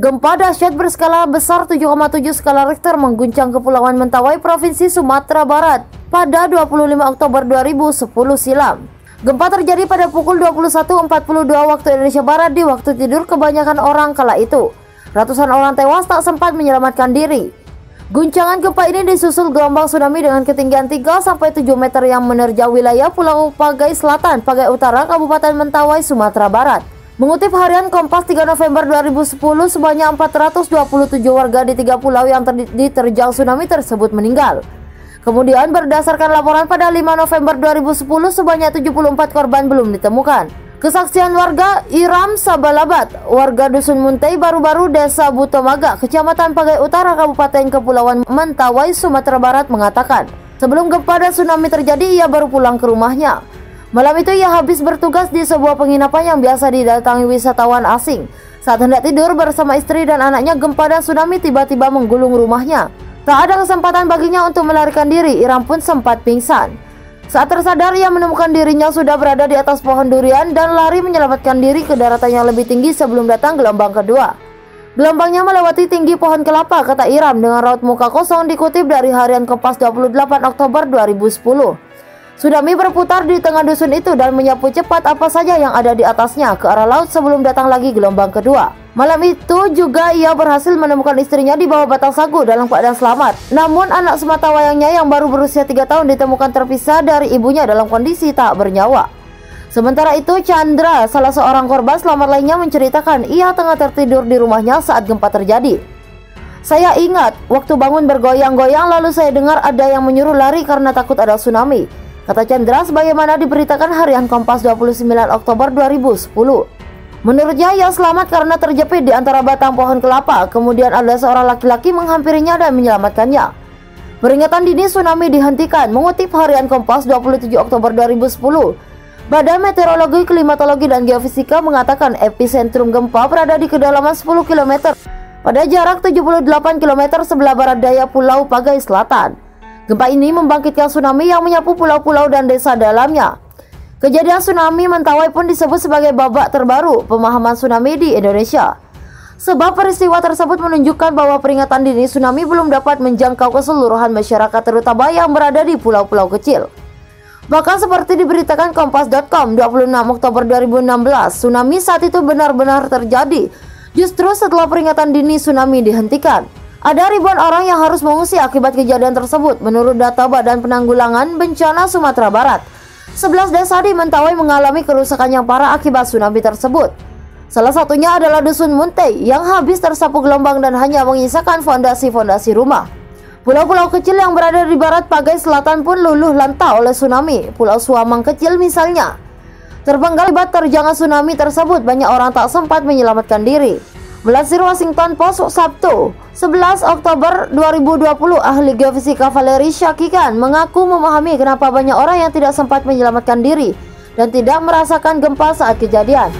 Gempa dahsyat berskala besar 7,7 skala Richter mengguncang Kepulauan Mentawai, Provinsi Sumatera Barat pada 25 Oktober 2010 silam. Gempa terjadi pada pukul 21.42 waktu Indonesia Barat di waktu tidur kebanyakan orang kala itu. Ratusan orang tewas tak sempat menyelamatkan diri. Guncangan gempa ini disusul gelombang tsunami dengan ketinggian 3-7 meter yang menerjang wilayah Pulau Pagai Selatan, Pagai Utara, Kabupaten Mentawai, Sumatera Barat. Mengutip harian Kompas 3 November 2010, sebanyak 427 warga di 3 pulau yang diterjang tsunami tersebut meninggal. Kemudian berdasarkan laporan pada 5 November 2010, sebanyak 74 korban belum ditemukan. Kesaksian warga Iram Sabalabat, warga Dusun Muntai Baru-Baru, Desa Butomaga, Kecamatan Pagai Utara, Kabupaten Kepulauan Mentawai, Sumatera Barat mengatakan, sebelum gempa dan tsunami terjadi, ia baru pulang ke rumahnya. Malam itu ia habis bertugas di sebuah penginapan yang biasa didatangi wisatawan asing. Saat hendak tidur bersama istri dan anaknya, gempa dan tsunami tiba-tiba menggulung rumahnya. Tak ada kesempatan baginya untuk melarikan diri, Iram pun sempat pingsan. Saat tersadar, ia menemukan dirinya sudah berada di atas pohon durian dan lari menyelamatkan diri ke daratan yang lebih tinggi sebelum datang gelombang kedua. Gelombangnya melewati tinggi pohon kelapa, kata Iram dengan raut muka kosong, dikutip dari harian Kompas 28 Oktober 2010. Tsunami berputar di tengah dusun itu dan menyapu cepat apa saja yang ada di atasnya ke arah laut sebelum datang lagi gelombang kedua. Malam itu juga ia berhasil menemukan istrinya di bawah batang sagu dalam keadaan selamat. Namun anak sematawayangnya yang baru berusia 3 tahun ditemukan terpisah dari ibunya dalam kondisi tak bernyawa. Sementara itu Chandra, salah seorang korban selamat lainnya, menceritakan ia tengah tertidur di rumahnya saat gempa terjadi. Saya ingat waktu bangun bergoyang-goyang, lalu saya dengar ada yang menyuruh lari karena takut ada tsunami, kata Chandra sebagaimana diberitakan harian Kompas 29 Oktober 2010. Menurutnya ia selamat karena terjepit di antara batang pohon kelapa. Kemudian ada seorang laki-laki menghampirinya dan menyelamatkannya. Peringatan dini tsunami dihentikan. Mengutip harian Kompas 27 Oktober 2010, Badan Meteorologi, Klimatologi, dan Geofisika mengatakan epicentrum gempa berada di kedalaman 10 km pada jarak 78 km sebelah barat daya Pulau Pagai Selatan. Gempa ini membangkitkan tsunami yang menyapu pulau-pulau dan desa dalamnya. Kejadian tsunami Mentawai pun disebut sebagai babak terbaru pemahaman tsunami di Indonesia. Sebab peristiwa tersebut menunjukkan bahwa peringatan dini tsunami belum dapat menjangkau keseluruhan masyarakat, terutama yang berada di pulau-pulau kecil. Bahkan seperti diberitakan Kompas.com 26 Oktober 2016, tsunami saat itu benar-benar terjadi justru setelah peringatan dini tsunami dihentikan. Ada ribuan orang yang harus mengungsi akibat kejadian tersebut. Menurut data Badan Penanggulangan Bencana Sumatera Barat, 11 desa di Mentawai mengalami kerusakan yang parah akibat tsunami tersebut. Salah satunya adalah Dusun Muntai yang habis tersapu gelombang dan hanya menyisakan fondasi-fondasi rumah. Pulau-pulau kecil yang berada di barat Pagai Selatan pun luluh lantah oleh tsunami. Pulau Suamang kecil misalnya terpenggal akibat terjangan tsunami tersebut. Banyak orang tak sempat menyelamatkan diri. Melansir Washington Post Sabtu 11 Oktober 2020, ahli geofisika Valery Syakikan mengaku memahami kenapa banyak orang yang tidak sempat menyelamatkan diri dan tidak merasakan gempa saat kejadian.